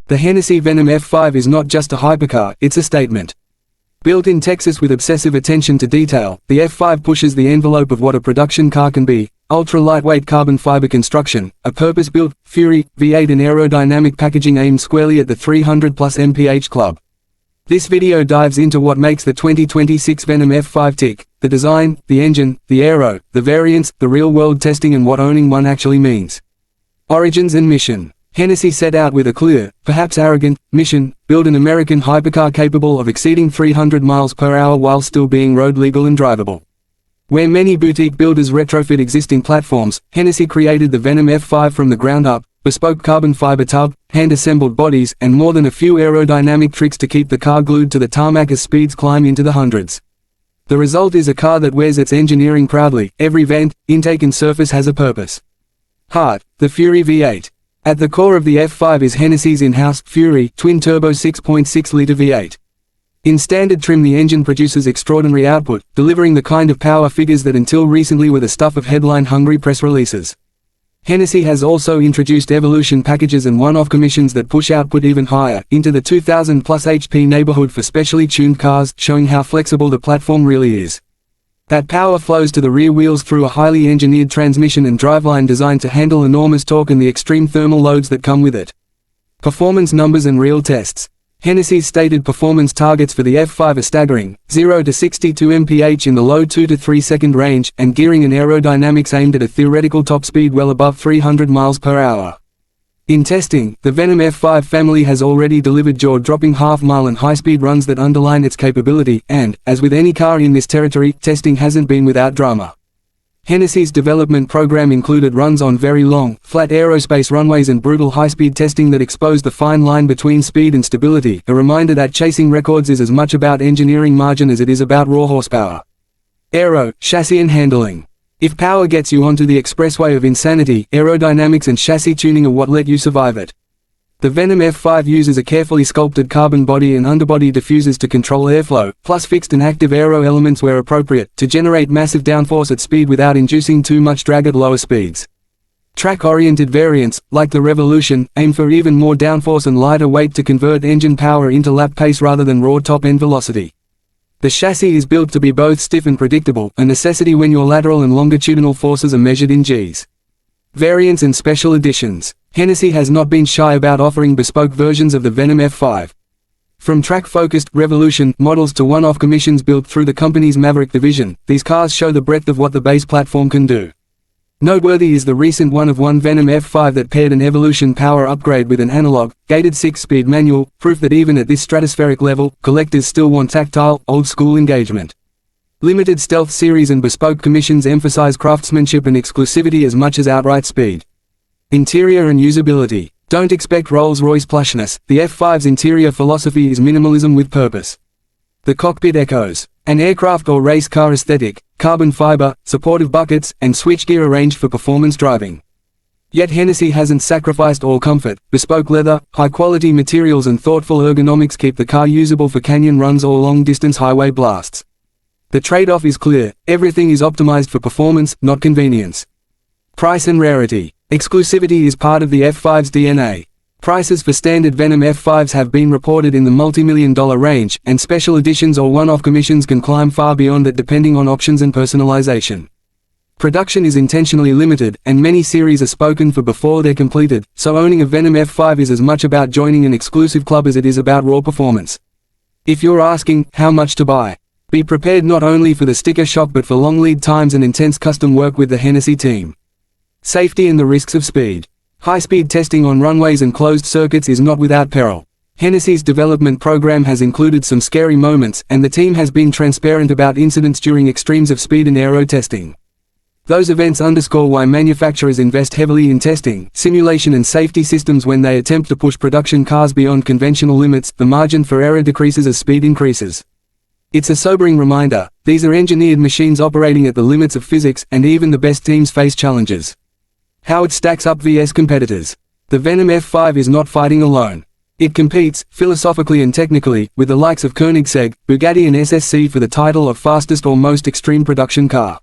The Hennessy Venom F5 is not just a hypercar, it's a statement. Built in Texas with obsessive attention to detail, the F5 pushes the envelope of what a production car can be: ultra-lightweight carbon fiber construction, a purpose-built, Fury, V8 and aerodynamic packaging aimed squarely at the 300-plus mph club. This video dives into what makes the 2026 Venom F5 tick: the design, the engine, the aero, the variants, the real-world testing and what owning one actually means. Origins and mission. Hennessy set out with a clear, perhaps arrogant, mission: build an American hypercar capable of exceeding 300 miles per hour while still being road legal and drivable. Where many boutique builders retrofit existing platforms, Hennessy created the Venom F5 from the ground up: bespoke carbon fiber tub, hand-assembled bodies, and more than a few aerodynamic tricks to keep the car glued to the tarmac as speeds climb into the hundreds. The result is a car that wears its engineering proudly. Every vent, intake and surface has a purpose. Heart: the Fury V8. At the core of the F5 is Hennessy's in-house Fury twin-turbo 6.6-liter V8. In standard trim, the engine produces extraordinary output, delivering the kind of power figures that until recently were the stuff of headline-hungry press releases. Hennessy has also introduced evolution packages and one-off commissions that push output even higher, into the 2000-plus HP neighborhood for specially tuned cars, showing how flexible the platform really is. That power flows to the rear wheels through a highly engineered transmission and driveline designed to handle enormous torque and the extreme thermal loads that come with it. Performance numbers and real tests. Hennessy's stated performance targets for the F5 are staggering: 0 to 62 mph in the low 2 to 3 second range, and gearing and aerodynamics aimed at a theoretical top speed well above 300 miles per hour. In testing, the Venom F5 family has already delivered jaw-dropping half-mile and high-speed runs that underline its capability, and, as with any car in this territory, testing hasn't been without drama. Hennessy's development program included runs on very long, flat aerospace runways and brutal high-speed testing that exposed the fine line between speed and stability, a reminder that chasing records is as much about engineering margin as it is about raw horsepower. Aero, chassis and handling. If power gets you onto the expressway of insanity, aerodynamics and chassis tuning are what let you survive it. The Venom F5 uses a carefully sculpted carbon body and underbody diffusers to control airflow, plus fixed and active aero elements where appropriate, to generate massive downforce at speed without inducing too much drag at lower speeds. Track-oriented variants, like the Revolution, aim for even more downforce and lighter weight to convert engine power into lap pace rather than raw top-end velocity. The chassis is built to be both stiff and predictable, a necessity when your lateral and longitudinal forces are measured in Gs. Variants and special editions. Hennessy has not been shy about offering bespoke versions of the Venom F5. From track-focused Revolution models to one-off commissions built through the company's Maverick division, these cars show the breadth of what the base platform can do. Noteworthy is the recent one-of-one Venom F5 that paired an Evolution power upgrade with an analog, gated 6-speed manual, proof that even at this stratospheric level, collectors still want tactile, old-school engagement. Limited Stealth Series and bespoke commissions emphasize craftsmanship and exclusivity as much as outright speed. Interior and usability. Don't expect Rolls-Royce plushness. The F5's interior philosophy is minimalism with purpose. The cockpit echoes an aircraft or race car aesthetic: carbon fiber, supportive buckets, and switchgear arranged for performance driving. Yet Hennessy hasn't sacrificed all comfort. Bespoke leather, high-quality materials and thoughtful ergonomics keep the car usable for canyon runs or long-distance highway blasts. The trade-off is clear: everything is optimized for performance, not convenience. Price and rarity. Exclusivity is part of the F5's DNA. Prices for standard Venom F5s have been reported in the multi-million-dollar range, and special editions or one-off commissions can climb far beyond that depending on options and personalization. Production is intentionally limited, and many series are spoken for before they're completed, so owning a Venom F5 is as much about joining an exclusive club as it is about raw performance. If you're asking, how much to buy? Be prepared not only for the sticker shock but for long lead times and intense custom work with the Hennessy team. Safety and the risks of speed. High-speed testing on runways and closed circuits is not without peril. Hennessy's development program has included some scary moments, and the team has been transparent about incidents during extremes of speed and aero testing. Those events underscore why manufacturers invest heavily in testing, simulation and safety systems when they attempt to push production cars beyond conventional limits. The margin for error decreases as speed increases. It's a sobering reminder: these are engineered machines operating at the limits of physics, and even the best teams face challenges. How it stacks up vs competitors. The Venom F5 is not fighting alone. It competes, philosophically and technically, with the likes of Koenigsegg, Bugatti and SSC for the title of fastest or most extreme production car.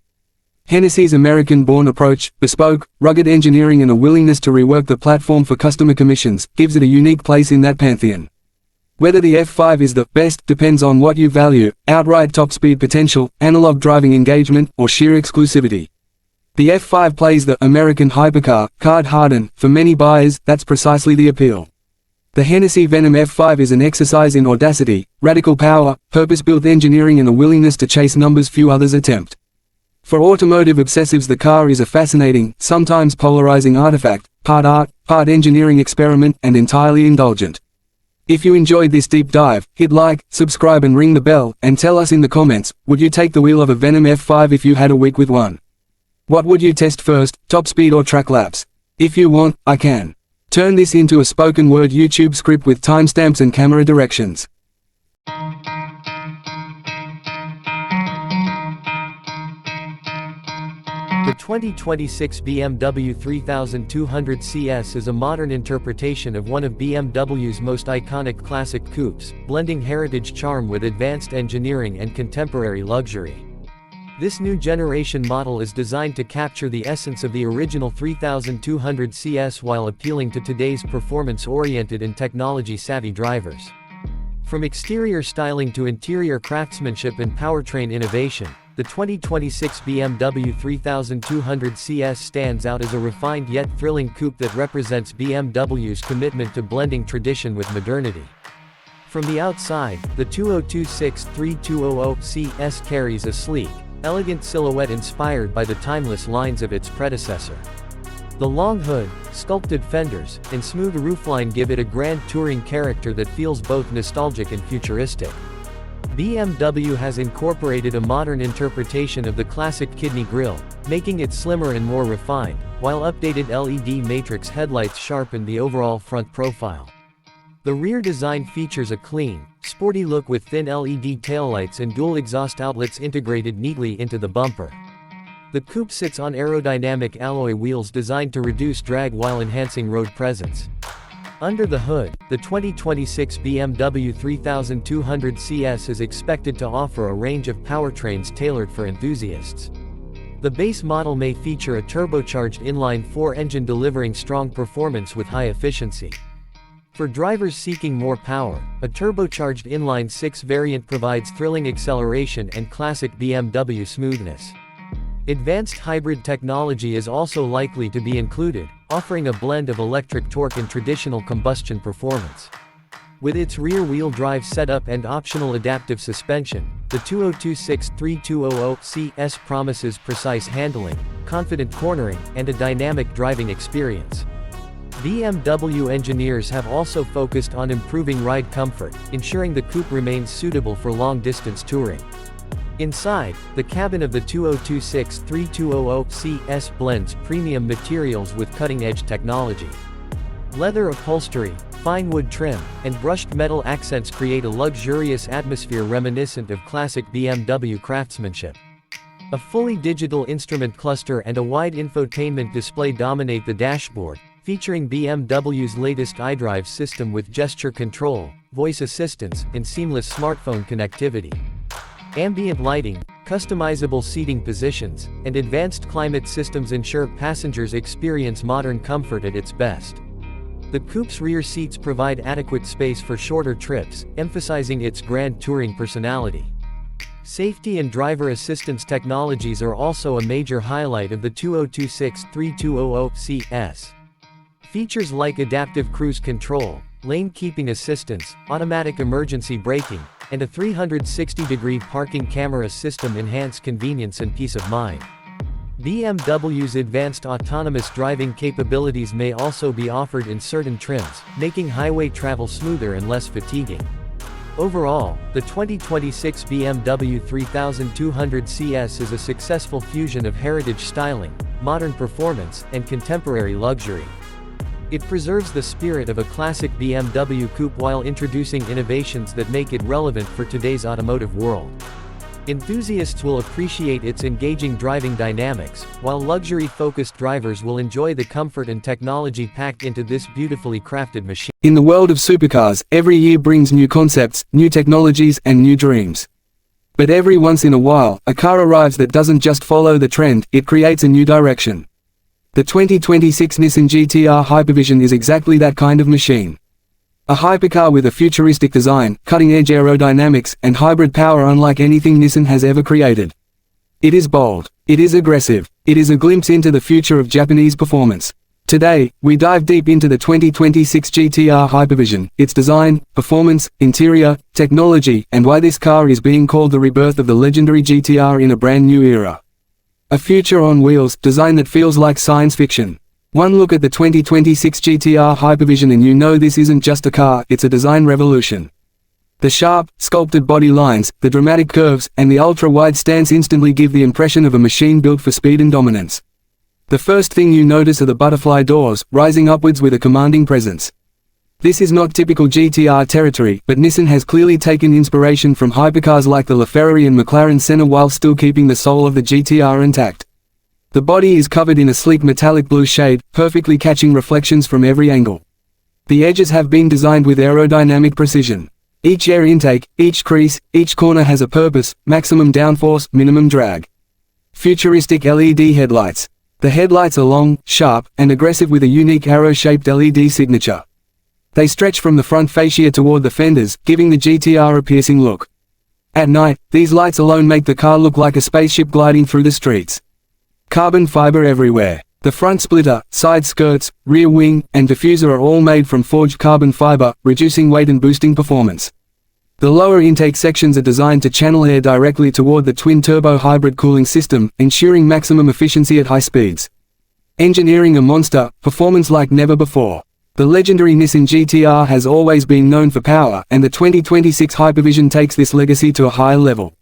Hennessy's American-born approach, bespoke, rugged engineering and a willingness to rework the platform for customer commissions, gives it a unique place in that pantheon. Whether the F5 is the best depends on what you value: outright top-speed potential, analog driving engagement, or sheer exclusivity. The F5 plays the American hypercar card hardened. For many buyers, that's precisely the appeal. The Hennessy Venom F5 is an exercise in audacity, radical power, purpose-built engineering and a willingness to chase numbers few others attempt. For automotive obsessives, the car is a fascinating, sometimes polarizing artifact, part art, part engineering experiment, and entirely indulgent. If you enjoyed this deep dive, hit like, subscribe and ring the bell, and tell us in the comments, would you take the wheel of a Venom F5 if you had a week with one? What would you test first, top speed or track laps? If you want, I can turn this into a spoken word YouTube script with timestamps and camera directions. The 2026 BMW 3200 CS is a modern interpretation of one of BMW's most iconic classic coupes, blending heritage charm with advanced engineering and contemporary luxury. This new generation model is designed to capture the essence of the original 3200 CS while appealing to today's performance-oriented and technology-savvy drivers. From exterior styling to interior craftsmanship and powertrain innovation, the 2026 BMW 3200 CS stands out as a refined yet thrilling coupe that represents BMW's commitment to blending tradition with modernity. From the outside, the 2026-3200 CS carries a sleek, elegant silhouette inspired by the timeless lines of its predecessor. The long hood, sculpted fenders, and smooth roofline give it a grand touring character that feels both nostalgic and futuristic. BMW has incorporated a modern interpretation of the classic kidney grille, making it slimmer and more refined, while updated LED matrix headlights sharpen the overall front profile. The rear design features a clean, sporty look with thin LED taillights and dual exhaust outlets integrated neatly into the bumper. The coupe sits on aerodynamic alloy wheels designed to reduce drag while enhancing road presence. Under the hood, the 2026 BMW 3200 CS is expected to offer a range of powertrains tailored for enthusiasts. The base model may feature a turbocharged inline-4 engine delivering strong performance with high efficiency. For drivers seeking more power, a turbocharged inline-6 variant provides thrilling acceleration and classic BMW smoothness. Advanced hybrid technology is also likely to be included, offering a blend of electric torque and traditional combustion performance. With its rear-wheel drive setup and optional adaptive suspension, the 2026-3200 CS promises precise handling, confident cornering, and a dynamic driving experience. BMW engineers have also focused on improving ride comfort, ensuring the coupe remains suitable for long-distance touring. Inside, the cabin of the 2026-3200 CS blends premium materials with cutting-edge technology. Leather upholstery, fine wood trim, and brushed metal accents create a luxurious atmosphere reminiscent of classic BMW craftsmanship. A fully digital instrument cluster and a wide infotainment display dominate the dashboard, featuring BMW's latest iDrive system with gesture control, voice assistance, and seamless smartphone connectivity. Ambient lighting, customizable seating positions, and advanced climate systems ensure passengers experience modern comfort at its best. The coupe's rear seats provide adequate space for shorter trips, emphasizing its grand touring personality. Safety and driver assistance technologies are also a major highlight of the 2026-3200 CS. Features like adaptive cruise control, lane keeping assistance, automatic emergency braking, and a 360-degree parking camera system enhance convenience and peace of mind. BMW's advanced autonomous driving capabilities may also be offered in certain trims, making highway travel smoother and less fatiguing. Overall, the 2026 BMW 3200 CS is a successful fusion of heritage styling, modern performance, and contemporary luxury. It preserves the spirit of a classic BMW coupe while introducing innovations that make it relevant for today's automotive world. Enthusiasts will appreciate its engaging driving dynamics, while luxury-focused drivers will enjoy the comfort and technology packed into this beautifully crafted machine. In the world of supercars, every year brings new concepts, new technologies, and new dreams. But every once in a while, a car arrives that doesn't just follow the trend, it creates a new direction. The 2026 Nissan GTR Hypervision is exactly that kind of machine. A hypercar with a futuristic design, cutting-edge aerodynamics, and hybrid power unlike anything Nissan has ever created. It is bold. It is aggressive. It is a glimpse into the future of Japanese performance. Today, we dive deep into the 2026 GTR Hypervision, its design, performance, interior, technology, and why this car is being called the rebirth of the legendary GTR in a brand new era. A future on wheels, design that feels like science fiction. One look at the 2026 GTR Hypervision and you know this isn't just a car, it's a design revolution. The sharp, sculpted body lines, the dramatic curves, and the ultra-wide stance instantly give the impression of a machine built for speed and dominance. The first thing you notice are the butterfly doors, rising upwards with a commanding presence. This is not typical GTR territory, but Nissan has clearly taken inspiration from hypercars like the Ferrari and McLaren Senna while still keeping the soul of the GTR intact. The body is covered in a sleek metallic blue shade, perfectly catching reflections from every angle. The edges have been designed with aerodynamic precision. Each air intake, each crease, each corner has a purpose: maximum downforce, minimum drag. Futuristic LED headlights. The headlights are long, sharp, and aggressive with a unique arrow-shaped LED signature. They stretch from the front fascia toward the fenders, giving the GTR a piercing look. At night, these lights alone make the car look like a spaceship gliding through the streets. Carbon fiber everywhere. The front splitter, side skirts, rear wing, and diffuser are all made from forged carbon fiber, reducing weight and boosting performance. The lower intake sections are designed to channel air directly toward the twin-turbo hybrid cooling system, ensuring maximum efficiency at high speeds. Engineering a monster, performance like never before. The legendary Nissan GTR has always been known for power, and the 2026 Hypervision takes this legacy to a higher level.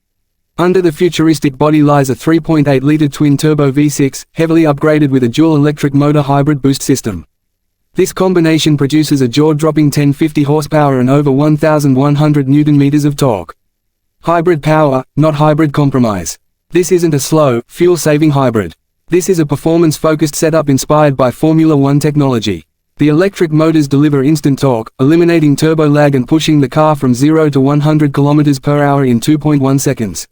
Under the futuristic body lies a 3.8-liter twin-turbo V6, heavily upgraded with a dual-electric motor hybrid boost system. This combination produces a jaw-dropping 1050 horsepower and over 1,100 Nm of torque. Hybrid power, not hybrid compromise. This isn't a slow, fuel-saving hybrid. This is a performance-focused setup inspired by Formula One technology. The electric motors deliver instant torque, eliminating turbo lag and pushing the car from 0 to 100 km/h in 2.1 seconds.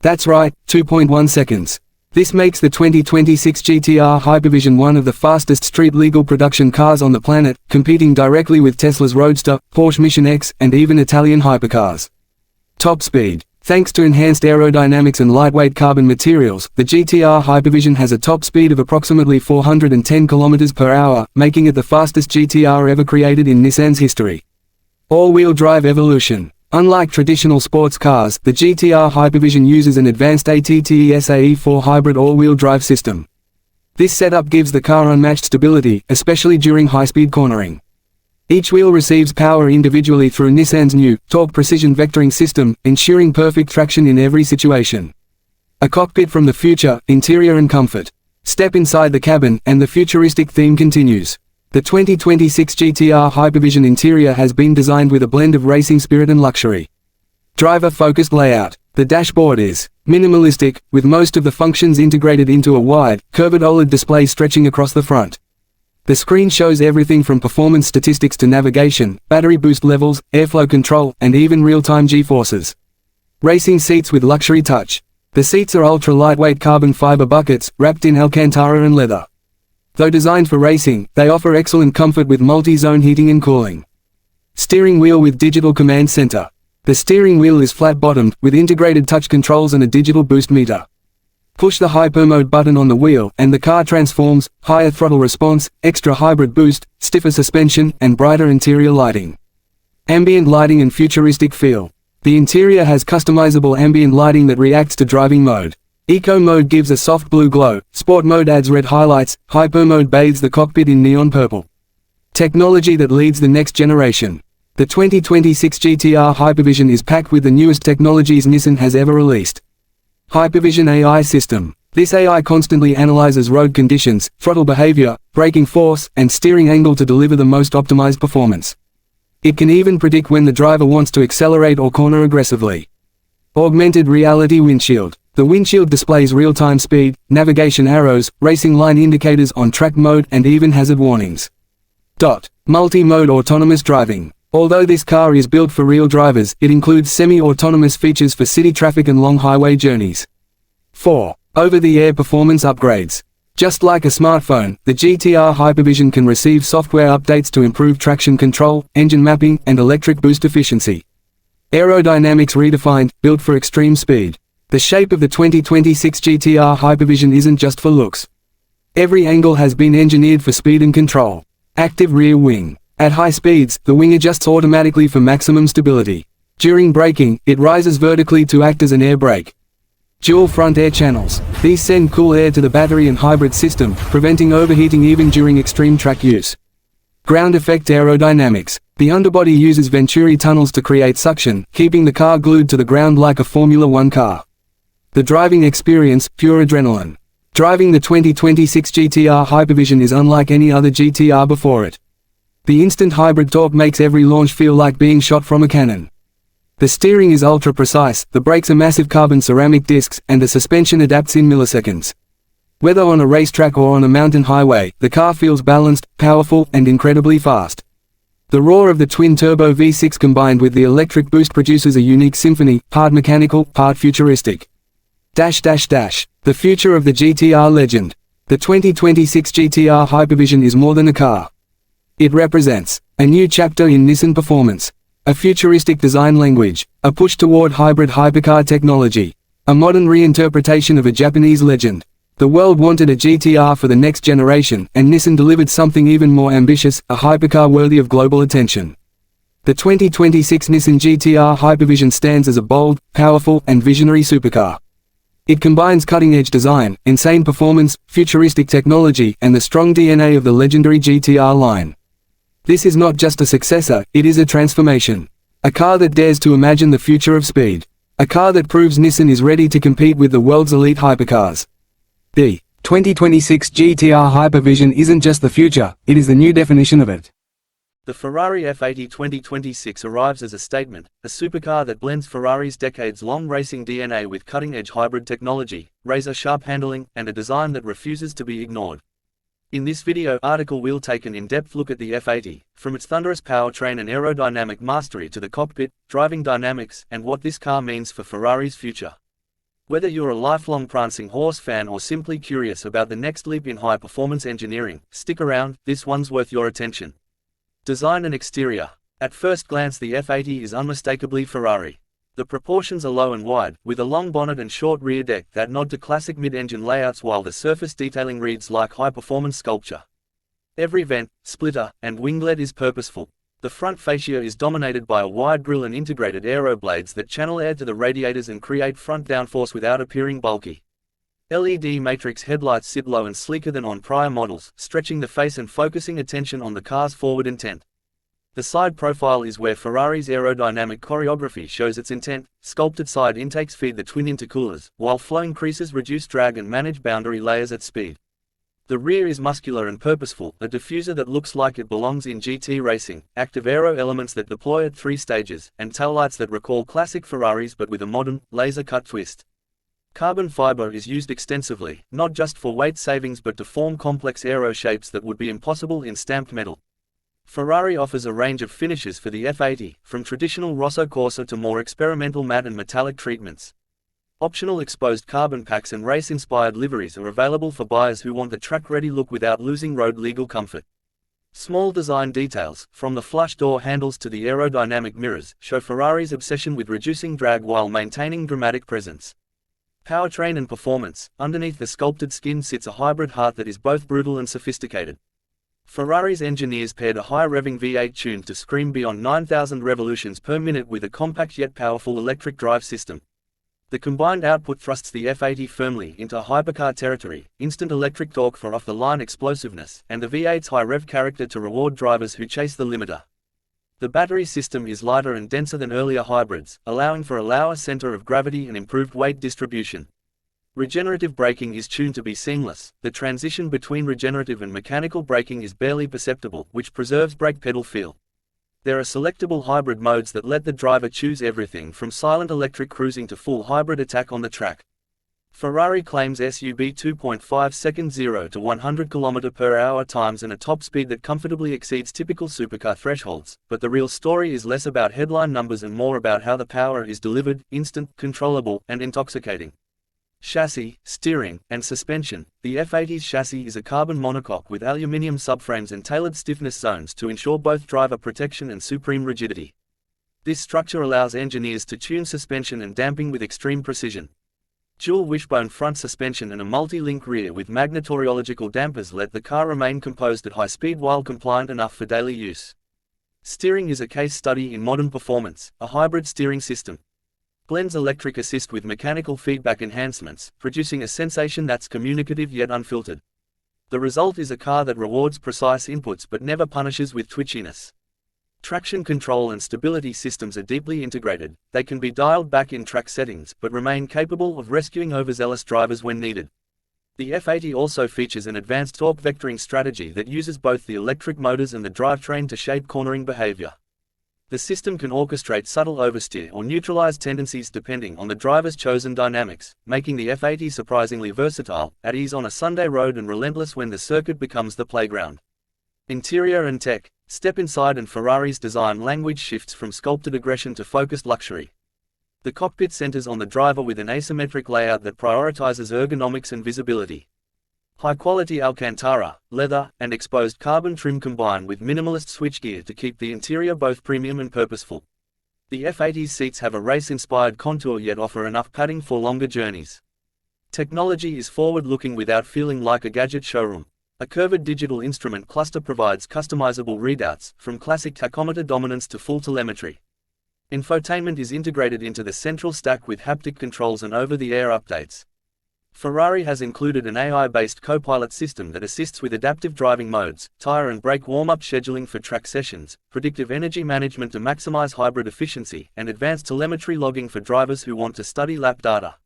That's right, 2.1 seconds. This makes the 2026 GTR Hypervision one of the fastest street-legal production cars on the planet, competing directly with Tesla's Roadster, Porsche Mission X, and even Italian hypercars. Top speed. Thanks to enhanced aerodynamics and lightweight carbon materials, the GTR Hypervision has a top speed of approximately 410 km/h, making it the fastest GTR ever created in Nissan's history. All-wheel drive evolution. Unlike traditional sports cars, the GTR Hypervision uses an advanced ATTESAE4 hybrid all-wheel drive system. This setup gives the car unmatched stability, especially during high-speed cornering. Each wheel receives power individually through Nissan's new torque precision vectoring system, ensuring perfect traction in every situation. A cockpit from the future, interior and comfort. Step inside the cabin, and the futuristic theme continues. The 2026 GTR Hypervision interior has been designed with a blend of racing spirit and luxury. Driver-focused layout. The dashboard is minimalistic, with most of the functions integrated into a wide, curved OLED display stretching across the front. The screen shows everything from performance statistics to navigation, battery boost levels, airflow control, and even real-time G-forces. Racing seats with luxury touch. The seats are ultra-lightweight carbon fiber buckets, wrapped in Alcantara and leather. Though designed for racing, they offer excellent comfort with multi-zone heating and cooling. Steering wheel with digital command center. The steering wheel is flat-bottomed, with integrated touch controls and a digital boost meter. Push the Hyper Mode button on the wheel, and the car transforms: higher throttle response, extra hybrid boost, stiffer suspension, and brighter interior lighting. Ambient lighting and futuristic feel. The interior has customizable ambient lighting that reacts to driving mode. Eco Mode gives a soft blue glow, Sport Mode adds red highlights, Hyper Mode bathes the cockpit in neon purple. Technology that leads the next generation. The 2026 GTR Hypervision is packed with the newest technologies Nissan has ever released. Hypervision AI system. This AI constantly analyzes road conditions, throttle behavior, braking force, and steering angle to deliver the most optimized performance. It can even predict when the driver wants to accelerate or corner aggressively. Augmented reality windshield. The windshield displays real-time speed, navigation arrows, racing line indicators on track mode, and even hazard warnings. Multi-mode autonomous driving. Although this car is built for real drivers, it includes semi-autonomous features for city traffic and long highway journeys. 4. Over-the-air performance upgrades. Just like a smartphone, the GTR Hypervision can receive software updates to improve traction control, engine mapping, and electric boost efficiency. Aerodynamics redefined, built for extreme speed. The shape of the 2026 GTR Hypervision isn't just for looks. Every angle has been engineered for speed and control. Active rear wing. At high speeds, the wing adjusts automatically for maximum stability. During braking, it rises vertically to act as an air brake. Dual front air channels. These send cool air to the battery and hybrid system, preventing overheating even during extreme track use. Ground effect aerodynamics. The underbody uses Venturi tunnels to create suction, keeping the car glued to the ground like a Formula One car. The driving experience, pure adrenaline. Driving the 2026 GTR Hypervision is unlike any other GTR before it. The instant hybrid torque makes every launch feel like being shot from a cannon. The steering is ultra-precise, the brakes are massive carbon ceramic discs, and the suspension adapts in milliseconds. Whether on a racetrack or on a mountain highway, the car feels balanced, powerful, and incredibly fast. The roar of the twin-turbo V6 combined with the electric boost produces a unique symphony, part mechanical, part futuristic. The future of the GTR legend. The 2026 GTR Hypervision is more than a car. It represents a new chapter in Nissan performance. A futuristic design language, a push toward hybrid hypercar technology, a modern reinterpretation of a Japanese legend. The world wanted a GTR for the next generation, and Nissan delivered something even more ambitious, a hypercar worthy of global attention. The 2026 Nissan GTR Hypervision stands as a bold, powerful, and visionary supercar. It combines cutting-edge design, insane performance, futuristic technology, and the strong DNA of the legendary GTR line. This is not just a successor, it is a transformation. A car that dares to imagine the future of speed. A car that proves Nissan is ready to compete with the world's elite hypercars. The 2026 GTR Hypervision isn't just the future, it is the new definition of it. The Ferrari F80 2026 arrives as a statement, a supercar that blends Ferrari's decades-long racing DNA with cutting-edge hybrid technology, razor-sharp handling, and a design that refuses to be ignored. In this video article we'll take an in-depth look at the F80, from its thunderous powertrain and aerodynamic mastery to the cockpit, driving dynamics, and what this car means for Ferrari's future. Whether you're a lifelong prancing horse fan or simply curious about the next leap in high-performance engineering, stick around, this one's worth your attention. Design and exterior. At first glance the F80 is unmistakably Ferrari. The proportions are low and wide, with a long bonnet and short rear deck that nod to classic mid-engine layouts while the surface detailing reads like high-performance sculpture. Every vent, splitter, and winglet is purposeful. The front fascia is dominated by a wide grille and integrated aero blades that channel air to the radiators and create front downforce without appearing bulky. LED matrix headlights sit low and sleeker than on prior models, stretching the face and focusing attention on the car's forward intent. The side profile is where Ferrari's aerodynamic choreography shows its intent. Sculpted side intakes feed the twin intercoolers, while flowing creases reduce drag and manage boundary layers at speed. The rear is muscular and purposeful, a diffuser that looks like it belongs in GT racing, active aero elements that deploy at 3 stages, and taillights that recall classic Ferraris but with a modern, laser-cut twist. Carbon fiber is used extensively, not just for weight savings but to form complex aero shapes that would be impossible in stamped metal. Ferrari offers a range of finishes for the F80, from traditional Rosso Corsa to more experimental matte and metallic treatments. Optional exposed carbon packs and race-inspired liveries are available for buyers who want a track-ready look without losing road-legal comfort. Small design details, from the flush door handles to the aerodynamic mirrors, show Ferrari's obsession with reducing drag while maintaining dramatic presence. Powertrain and performance. Underneath the sculpted skin sits a hybrid heart that is both brutal and sophisticated. Ferrari's engineers paired a high-revving V8 tuned to scream beyond 9,000 revolutions per minute with a compact yet powerful electric drive system. The combined output thrusts the F80 firmly into hypercar territory, instant electric torque for off-the-line explosiveness, and the V8's high-rev character to reward drivers who chase the limiter. The battery system is lighter and denser than earlier hybrids, allowing for a lower center of gravity and improved weight distribution. Regenerative braking is tuned to be seamless. The transition between regenerative and mechanical braking is barely perceptible, which preserves brake pedal feel. There are selectable hybrid modes that let the driver choose everything from silent electric cruising to full hybrid attack on the track. Ferrari claims sub 2.5 seconds 0 to 100 km/h times and a top speed that comfortably exceeds typical supercar thresholds, but the real story is less about headline numbers and more about how the power is delivered: instant, controllable, and intoxicating. Chassis, steering, and suspension. The F80's chassis is a carbon monocoque with aluminium subframes and tailored stiffness zones to ensure both driver protection and supreme rigidity. This structure allows engineers to tune suspension and damping with extreme precision. Dual wishbone front suspension and a multi-link rear with magnetorological dampers let the car remain composed at high speed while compliant enough for daily use. Steering is a case study in modern performance. A hybrid steering system blends electric assist with mechanical feedback enhancements, producing a sensation that's communicative yet unfiltered. The result is a car that rewards precise inputs but never punishes with twitchiness. Traction control and stability systems are deeply integrated. They can be dialed back in track settings but remain capable of rescuing overzealous drivers when needed. The F80 also features an advanced torque vectoring strategy that uses both the electric motors and the drivetrain to shape cornering behavior. The system can orchestrate subtle oversteer or neutralize tendencies depending on the driver's chosen dynamics, making the F80 surprisingly versatile, at ease on a Sunday road and relentless when the circuit becomes the playground. Interior and tech. Step inside and Ferrari's design language shifts from sculpted aggression to focused luxury. The cockpit centers on the driver with an asymmetric layout that prioritizes ergonomics and visibility. High-quality Alcantara, leather, and exposed carbon trim combine with minimalist switchgear to keep the interior both premium and purposeful. The F80's seats have a race-inspired contour yet offer enough padding for longer journeys. Technology is forward-looking without feeling like a gadget showroom. A curved digital instrument cluster provides customizable readouts, from classic tachometer dominance to full telemetry. Infotainment is integrated into the central stack with haptic controls and over-the-air updates. Ferrari has included an AI-based co-pilot system that assists with adaptive driving modes, tire and brake warm-up scheduling for track sessions, predictive energy management to maximize hybrid efficiency, and advanced telemetry logging for drivers who want to study lap data.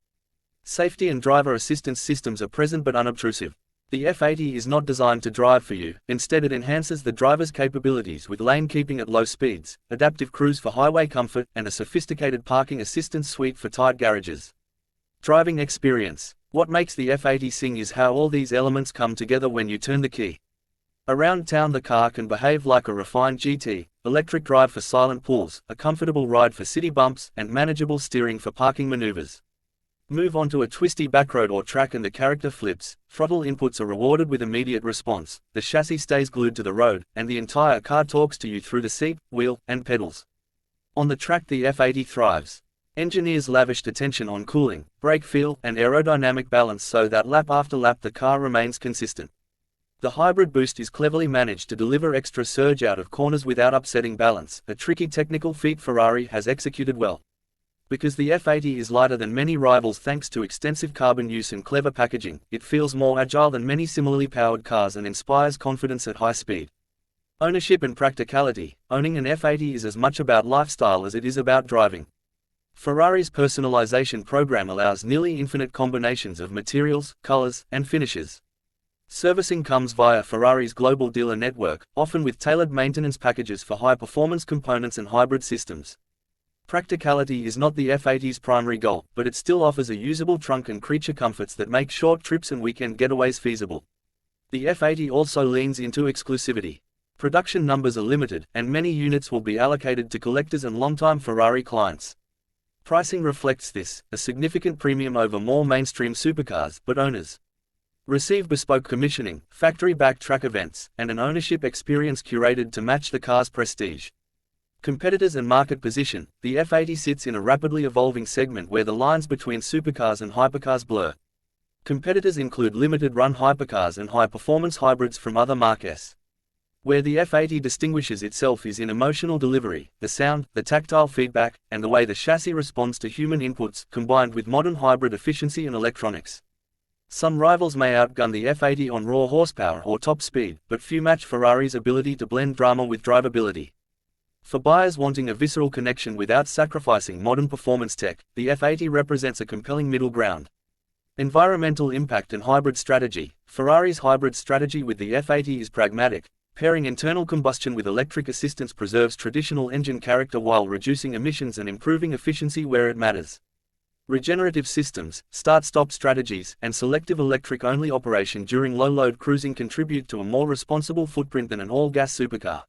Safety and driver assistance systems are present but unobtrusive. The F80 is not designed to drive for you, instead it enhances the driver's capabilities with lane keeping at low speeds, adaptive cruise for highway comfort, and a sophisticated parking assistance suite for tight garages. Driving experience. What makes the F80 sing is how all these elements come together when you turn the key. Around town the car can behave like a refined GT, electric drive for silent pulls, a comfortable ride for city bumps, and manageable steering for parking maneuvers. Move onto a twisty backroad or track and the character flips. Throttle inputs are rewarded with immediate response, the chassis stays glued to the road, and the entire car talks to you through the seat, wheel, and pedals. On the track the F80 thrives. Engineers lavished attention on cooling, brake feel, and aerodynamic balance so that lap after lap the car remains consistent. The hybrid boost is cleverly managed to deliver extra surge out of corners without upsetting balance, a tricky technical feat Ferrari has executed well. Because the F80 is lighter than many rivals thanks to extensive carbon use and clever packaging, it feels more agile than many similarly powered cars and inspires confidence at high speed. Ownership and practicality. Owning an F80 is as much about lifestyle as it is about driving. Ferrari's personalization program allows nearly infinite combinations of materials, colors, and finishes. Servicing comes via Ferrari's global dealer network, often with tailored maintenance packages for high-performance components and hybrid systems. Practicality is not the F80's primary goal, but it still offers a usable trunk and creature comforts that make short trips and weekend getaways feasible. The F80 also leans into exclusivity. Production numbers are limited, and many units will be allocated to collectors and longtime Ferrari clients. Pricing reflects this, a significant premium over more mainstream supercars, but owners receive bespoke commissioning, factory-backed track events, and an ownership experience curated to match the car's prestige. Competitors and market position. The F80 sits in a rapidly evolving segment where the lines between supercars and hypercars blur. Competitors include limited-run hypercars and high-performance hybrids from other marques. Where the F80 distinguishes itself is in emotional delivery, the sound, the tactile feedback, and the way the chassis responds to human inputs, combined with modern hybrid efficiency and electronics. Some rivals may outgun the F80 on raw horsepower or top speed, but few match Ferrari's ability to blend drama with drivability. For buyers wanting a visceral connection without sacrificing modern performance tech, the F80 represents a compelling middle ground. Environmental impact and hybrid strategy. Ferrari's hybrid strategy with the F80 is pragmatic. Pairing internal combustion with electric assistance preserves traditional engine character while reducing emissions and improving efficiency where it matters. Regenerative systems, start-stop strategies, and selective electric-only operation during low-load cruising contribute to a more responsible footprint than an all-gas supercar.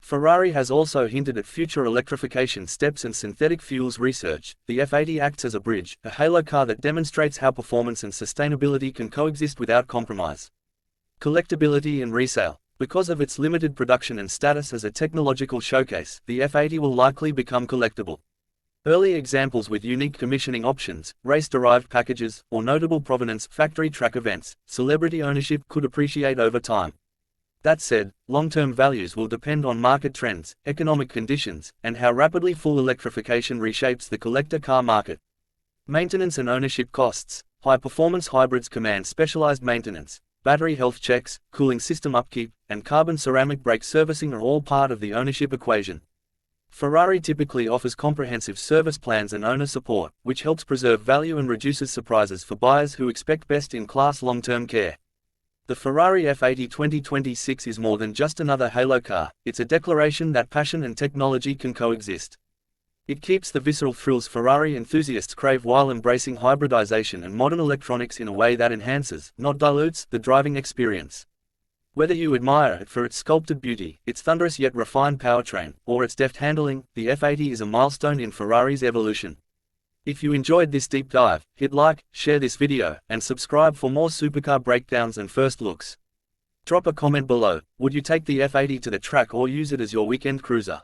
Ferrari has also hinted at future electrification steps and synthetic fuels research. The F80 acts as a bridge, a halo car that demonstrates how performance and sustainability can coexist without compromise. Collectability and resale. Because of its limited production and status as a technological showcase, the F80 will likely become collectible. Early examples with unique commissioning options, race-derived packages, or notable provenance factory track events, celebrity ownership could appreciate over time. That said, long-term values will depend on market trends, economic conditions, and how rapidly full electrification reshapes the collector car market. Maintenance and ownership costs. High-performance hybrids command specialized maintenance. Battery health checks, cooling system upkeep, and carbon ceramic brake servicing are all part of the ownership equation. Ferrari typically offers comprehensive service plans and owner support, which helps preserve value and reduces surprises for buyers who expect best-in-class long-term care. The Ferrari F80 2026 is more than just another halo car, it's a declaration that passion and technology can coexist. It keeps the visceral thrills Ferrari enthusiasts crave while embracing hybridization and modern electronics in a way that enhances, not dilutes, the driving experience. Whether you admire it for its sculpted beauty, its thunderous yet refined powertrain, or its deft handling, the F80 is a milestone in Ferrari's evolution. If you enjoyed this deep dive, hit like, share this video, and subscribe for more supercar breakdowns and first looks. Drop a comment below, would you take the F80 to the track or use it as your weekend cruiser?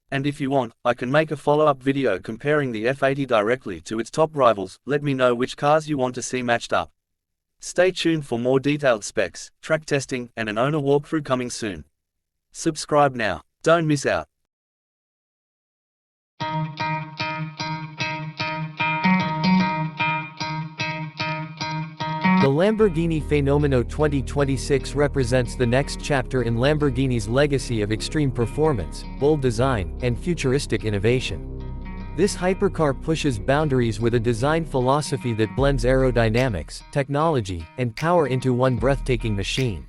And if you want, I can make a follow-up video comparing the F80 directly to its top rivals. Let me know which cars you want to see matched up. Stay tuned for more detailed specs, track testing, and an owner walkthrough coming soon. Subscribe now, don't miss out. The Lamborghini Phenomeno 2026 represents the next chapter in Lamborghini's legacy of extreme performance, bold design, and futuristic innovation. This hypercar pushes boundaries with a design philosophy that blends aerodynamics, technology, and power into one breathtaking machine.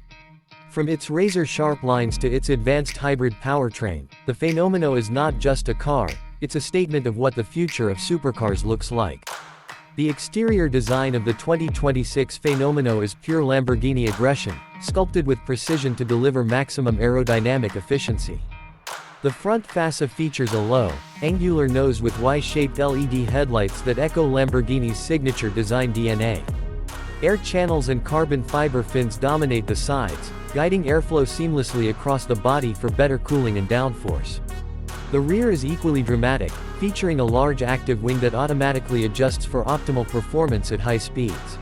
From its razor-sharp lines to its advanced hybrid powertrain, the Phenomeno is not just a car, it's a statement of what the future of supercars looks like. The exterior design of the 2026 Phenomeno is pure Lamborghini aggression, sculpted with precision to deliver maximum aerodynamic efficiency. The front fascia features a low, angular nose with Y-shaped LED headlights that echo Lamborghini's signature design DNA. Air channels and carbon fiber fins dominate the sides, guiding airflow seamlessly across the body for better cooling and downforce. The rear is equally dramatic, featuring a large active wing that automatically adjusts for optimal performance at high speeds.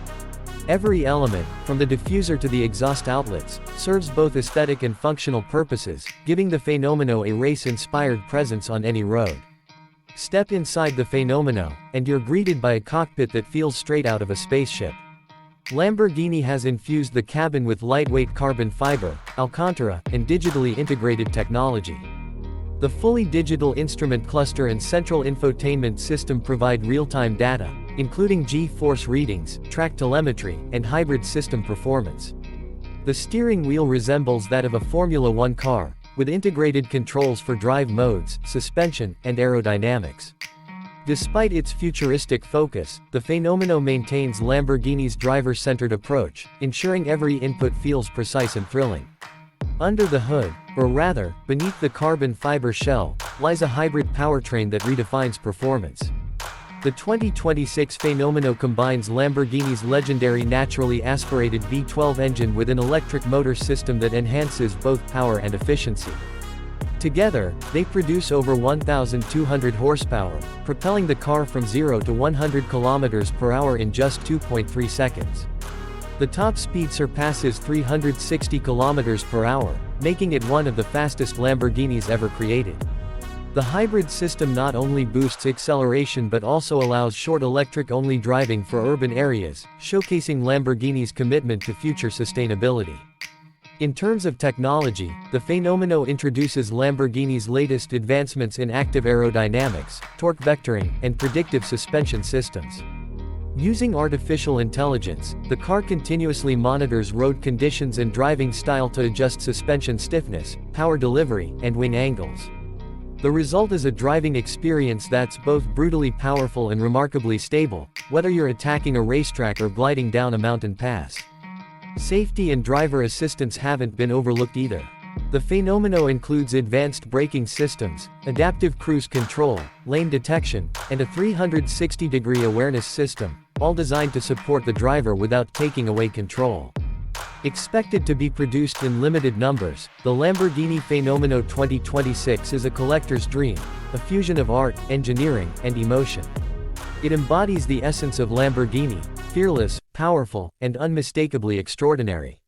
Every element, from the diffuser to the exhaust outlets, serves both aesthetic and functional purposes, giving the Phenomeno a race-inspired presence on any road. Step inside the Phenomeno, and you're greeted by a cockpit that feels straight out of a spaceship. Lamborghini has infused the cabin with lightweight carbon fiber, Alcantara, and digitally integrated technology. The fully digital instrument cluster and central infotainment system provide real-time data, including G-force readings, track telemetry, and hybrid system performance. The steering wheel resembles that of a Formula One car, with integrated controls for drive modes, suspension, and aerodynamics. Despite its futuristic focus, the Phenomeno maintains Lamborghini's driver-centered approach, ensuring every input feels precise and thrilling. Under the hood, or rather, beneath the carbon fiber shell, lies a hybrid powertrain that redefines performance. The 2026 Phenomeno combines Lamborghini's legendary naturally aspirated V12 engine with an electric motor system that enhances both power and efficiency. Together, they produce over 1,200 horsepower, propelling the car from 0 to 100 km per hour in just 2.3 seconds. The top speed surpasses 360 km per hour, making it one of the fastest Lamborghinis ever created. The hybrid system not only boosts acceleration but also allows short electric-only driving for urban areas, showcasing Lamborghini's commitment to future sustainability. In terms of technology, the Phenomeno introduces Lamborghini's latest advancements in active aerodynamics, torque vectoring, and predictive suspension systems. Using artificial intelligence, the car continuously monitors road conditions and driving style to adjust suspension stiffness, power delivery, and wing angles. The result is a driving experience that's both brutally powerful and remarkably stable, whether you're attacking a racetrack or gliding down a mountain pass. Safety and driver assistance haven't been overlooked either. The Phenomeno includes advanced braking systems, adaptive cruise control, lane detection, and a 360-degree awareness system, all designed to support the driver without taking away control. Expected to be produced in limited numbers, the Lamborghini Phenomeno 2026 is a collector's dream, a fusion of art, engineering, and emotion. It embodies the essence of Lamborghini: fearless, powerful, and unmistakably extraordinary.